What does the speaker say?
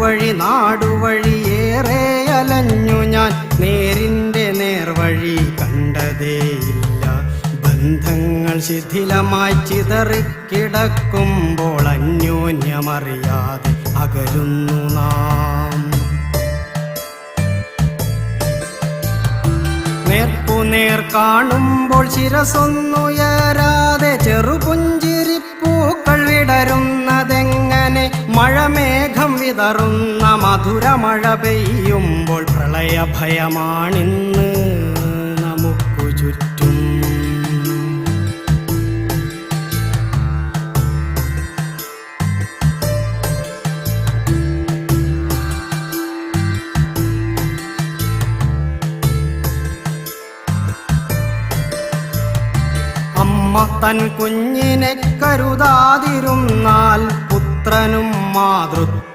നാടുവഴി നാടുവഴിയേറെ അലഞ്ഞു ഞാൻ, നേരിൻ്റെ നേർവഴി കണ്ടതേയില്ല. ബന്ധങ്ങൾ ശിഥിലമായി ചിതറിക്കിടക്കുമ്പോൾ അന്യോന്യമറിയാതെ അകലുന്നു നാം. നേർക്കുനേർ കാണുമ്പോൾ ശിരസൊന്നുയരാതെ ചെറുപുഞ്ചിരിപ്പൂക്കൾ വിടരുന്നതെങ്ങനെ? മഴമേഘം വിതറുന്ന മധുരമഴ പെയ്യുമ്പോൾ പ്രളയഭയമാണിന്ന് നമുക്കു ചുറ്റും. അമ്മ തൻ കുഞ്ഞിനെ കരുതാതിരുന്നാൽ പുത്രനും മാതൃത്വം